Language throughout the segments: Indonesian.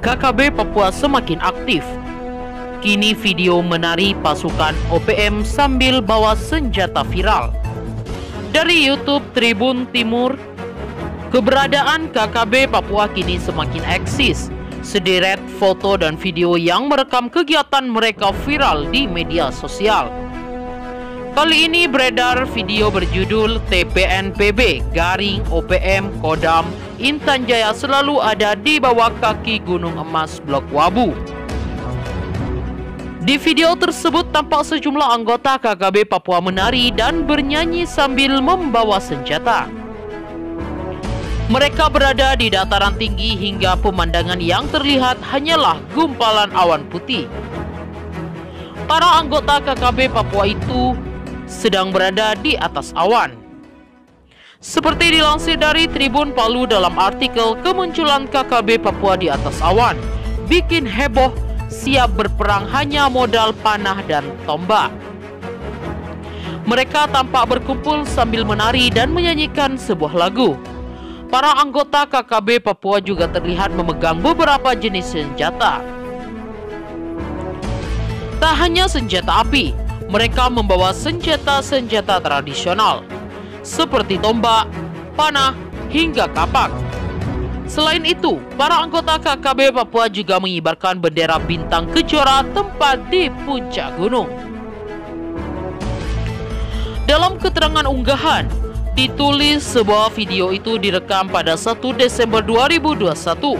KKB Papua semakin aktif. Kini video menari pasukan OPM sambil bawa senjata viral. Dari YouTube Tribun Timur, keberadaan KKB Papua kini semakin eksis. Sederet foto dan video yang merekam kegiatan mereka viral di media sosial. Kali ini beredar video berjudul TPNPB Garing OPM Kodam Intan Jaya selalu ada di bawah kaki Gunung Emas Blok Wabu. Di video tersebut tampak sejumlah anggota KKB Papua menari dan bernyanyi sambil membawa senjata. Mereka berada di dataran tinggi hingga pemandangan yang terlihat hanyalah gumpalan awan putih. Para anggota KKB Papua itu sedang berada di atas awan. Seperti dilansir dari Tribun Palu dalam artikel kemunculan KKB Papua di atas awan, bikin heboh, siap berperang hanya modal panah dan tombak. Mereka tampak berkumpul sambil menari dan menyanyikan sebuah lagu. Para anggota KKB Papua juga terlihat memegang beberapa jenis senjata. Tak hanya senjata api, mereka membawa senjata-senjata tradisional seperti tombak, panah, hingga kapak. Selain itu, para anggota KKB Papua juga mengibarkan bendera bintang kejora tempat di puncak gunung. Dalam keterangan unggahan, ditulis sebuah video itu direkam pada 1 Desember 2021.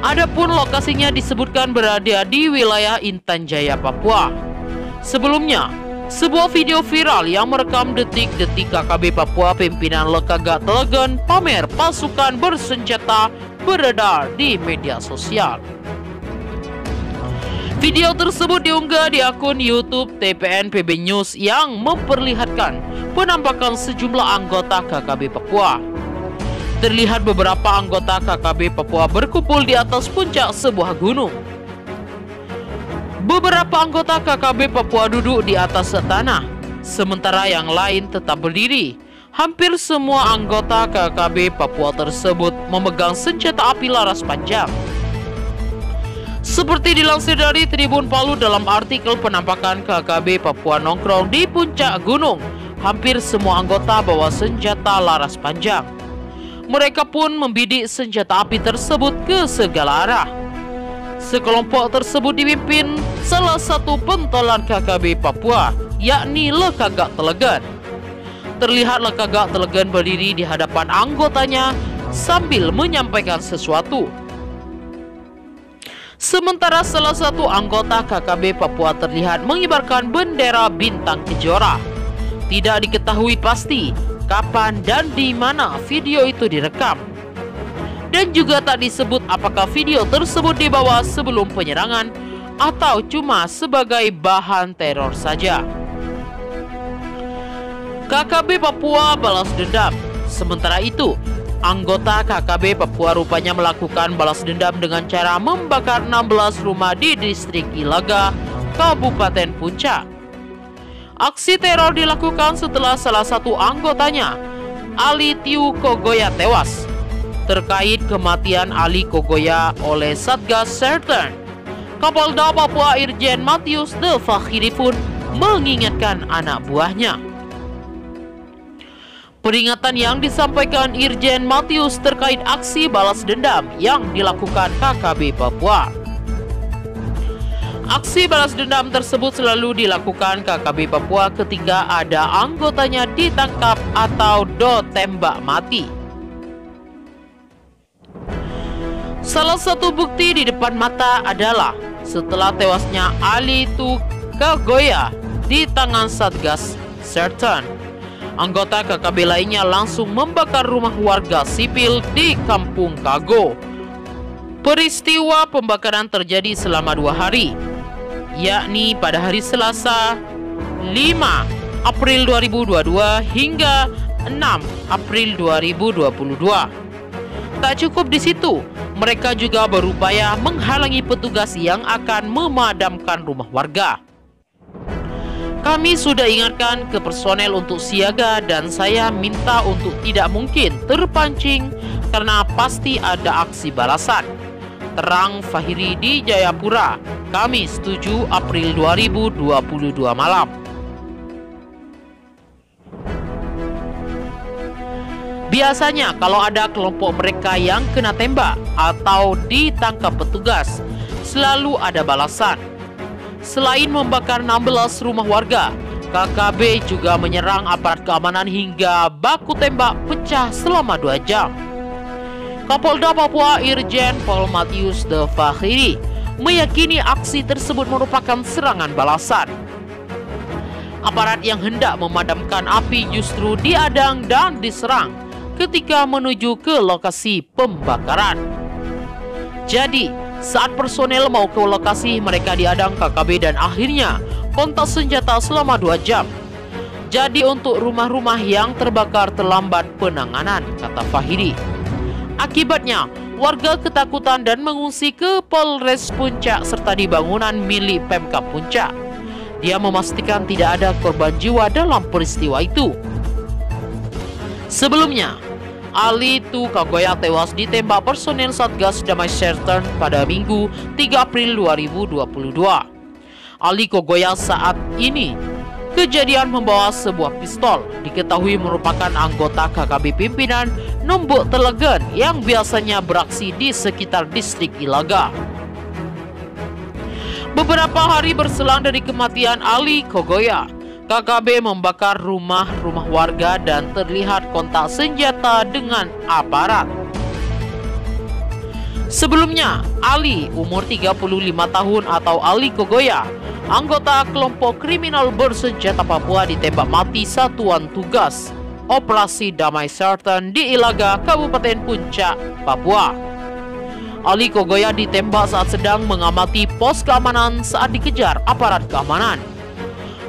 Adapun lokasinya disebutkan berada di wilayah Intan Jaya, Papua. Sebelumnya, sebuah video viral yang merekam detik-detik KKB Papua pimpinan Lekagak Telegen pamer pasukan bersenjata beredar di media sosial. Video tersebut diunggah di akun YouTube TPNPB News yang memperlihatkan penampakan sejumlah anggota KKB Papua. Terlihat beberapa anggota KKB Papua berkumpul di atas puncak sebuah gunung. Beberapa anggota KKB Papua duduk di atas tanah, sementara yang lain tetap berdiri. Hampir semua anggota KKB Papua tersebut memegang senjata api laras panjang. Seperti dilansir dari Tribun Palu dalam artikel penampakan KKB Papua nongkrong di puncak gunung, hampir semua anggota bawa senjata laras panjang. Mereka pun membidik senjata api tersebut ke segala arah. Sekelompok tersebut dipimpin salah satu pentolan KKB Papua, yakni Lekagak Telegen. Terlihat Lekagak Telegen berdiri di hadapan anggotanya sambil menyampaikan sesuatu. Sementara salah satu anggota KKB Papua terlihat mengibarkan bendera bintang kejora. Tidak diketahui pasti kapan dan di mana video itu direkam. Dan juga tak disebut apakah video tersebut dibawa sebelum penyerangan atau cuma sebagai bahan teror saja. KKB Papua balas dendam. Sementara itu, anggota KKB Papua rupanya melakukan balas dendam dengan cara membakar 16 rumah di distrik Ilaga, Kabupaten Puncak. Aksi teror dilakukan setelah salah satu anggotanya, Ali Tiu Kogoya, tewas. Terkait kematian Ali Kogoya oleh Satgas Sertern, Kapolda Papua Irjen Matius De Fakhirifun mengingatkan anak buahnya. Peringatan yang disampaikan Irjen Matius terkait aksi balas dendam yang dilakukan KKB Papua. Aksi balas dendam tersebut selalu dilakukan KKB Papua ketika ada anggotanya ditangkap atau tembak mati. Salah satu bukti di depan mata adalah setelah tewasnya Ali Tu Kogoya di tangan Satgas Sertern, anggota KKB lainnya langsung membakar rumah warga sipil di Kampung Kago. Peristiwa pembakaran terjadi selama 2 hari, yakni pada hari Selasa 5 April 2022 hingga 6 April 2022. Tak cukup di situ, mereka juga berupaya menghalangi petugas yang akan memadamkan rumah warga. Kami sudah ingatkan ke personel untuk siaga dan saya minta untuk tidak mungkin terpancing karena pasti ada aksi balasan. terang Fahiri di Jayapura, Kamis 7 April 2022 malam. Biasanya kalau ada kelompok mereka yang kena tembak atau ditangkap petugas, selalu ada balasan. Selain membakar 16 rumah warga, KKB juga menyerang aparat keamanan hingga baku tembak pecah selama 2 jam. Kapolda Papua Irjen Pol Matius De Fahiri meyakini aksi tersebut merupakan serangan balasan. Aparat yang hendak memadamkan api justru diadang dan diserang ketika menuju ke lokasi pembakaran. Jadi, saat personel mau ke lokasi, mereka diadang KKB dan akhirnya kontak senjata selama 2 jam. Jadi untuk rumah-rumah yang terbakar terlambat penanganan, kata Fahiri. Akibatnya, warga ketakutan dan mengungsi ke Polres Puncak serta di bangunan milik Pemkab Puncak. Dia memastikan tidak ada korban jiwa dalam peristiwa itu. Sebelumnya, Ali Tu Kagoya tewas ditembak personel Satgas Damai Shelter pada Minggu 3 April 2022. Ali Kogoya saat ini kejadian membawa sebuah pistol, diketahui merupakan anggota KKB pimpinan Nombok Telegen yang biasanya beraksi di sekitar distrik Ilaga. Beberapa hari berselang dari kematian Ali Kogoya, KKB membakar rumah-rumah warga dan terlihat kontak senjata dengan aparat. Sebelumnya, Ali, umur 35 tahun atau Ali Kogoya, anggota kelompok kriminal bersenjata Papua, ditembak mati Satuan Tugas Operasi Damai Shelter di Ilaga, Kabupaten Puncak, Papua. Ali Kogoya ditembak saat sedang mengamati pos keamanan saat dikejar aparat keamanan.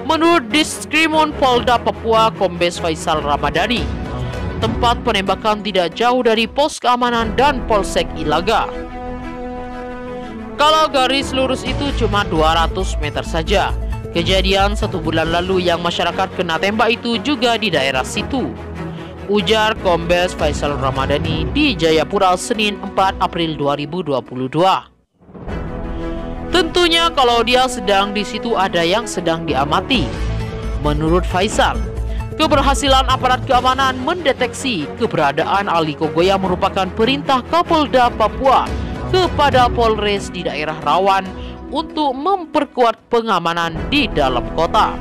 Menurut Diskrimon Polda Papua Kombes Faisal Ramadhani, tempat penembakan tidak jauh dari pos keamanan dan Polsek Ilaga. Kalau garis lurus itu cuma 200 meter saja. Kejadian 1 bulan lalu yang masyarakat kena tembak itu juga di daerah situ, ujar Kombes Faisal Ramadhani di Jayapura Senin 4 April 2022. Tentunya kalau dia sedang di situ ada yang sedang diamati. Menurut Faisal, keberhasilan aparat keamanan mendeteksi keberadaan Ali Kogoya merupakan perintah Kapolda Papua kepada Polres di daerah rawan untuk memperkuat pengamanan di dalam kota.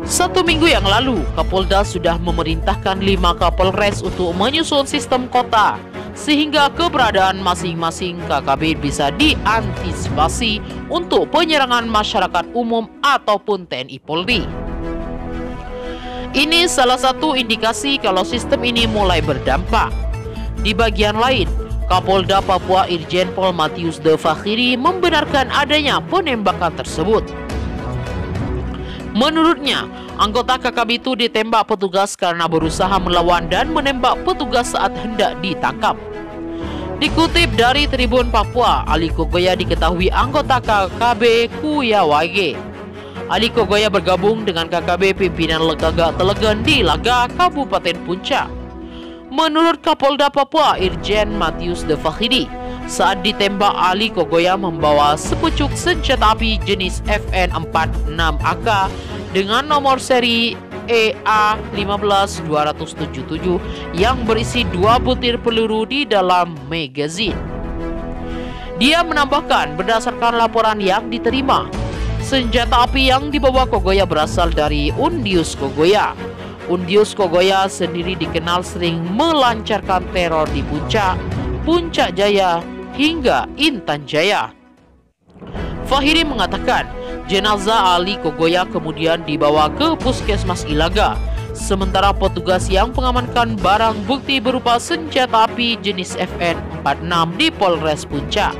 1 minggu yang lalu, Kapolda sudah memerintahkan 5 Kapolres untuk menyusun sistem kota sehingga keberadaan masing-masing KKB bisa diantisipasi untuk penyerangan masyarakat umum ataupun TNI Polri. Ini salah satu indikasi kalau sistem ini mulai berdampak. Di bagian lain, Kapolda Papua Irjen Pol Matius De Fahiri membenarkan adanya penembakan tersebut. Menurutnya, anggota KKB itu ditembak petugas karena berusaha melawan dan menembak petugas saat hendak ditangkap. Dikutip dari Tribun Papua, Ali Kogoya diketahui anggota KKB Kuyawage. Ali Kogoya bergabung dengan KKB pimpinan Legaga Telegen di Ilaga, Kabupaten Puncak. Menurut Kapolda Papua Irjen Matius De Fahiri, saat ditembak Ali Kogoya membawa sepucuk senjata api jenis FN46AK dengan nomor seri EA15277 yang berisi 2 butir peluru di dalam magazin. Dia menambahkan, berdasarkan laporan yang diterima, senjata api yang dibawa Kogoya berasal dari Undius Kogoya. Undius Kogoya sendiri dikenal sering melancarkan teror di Puncak, Puncak Jaya, hingga Intan Jaya. Fahiri mengatakan, jenazah Ali Kogoya kemudian dibawa ke Puskesmas Ilaga, sementara petugas yang mengamankan barang bukti berupa senjata api jenis FN46 di Polres Puncak.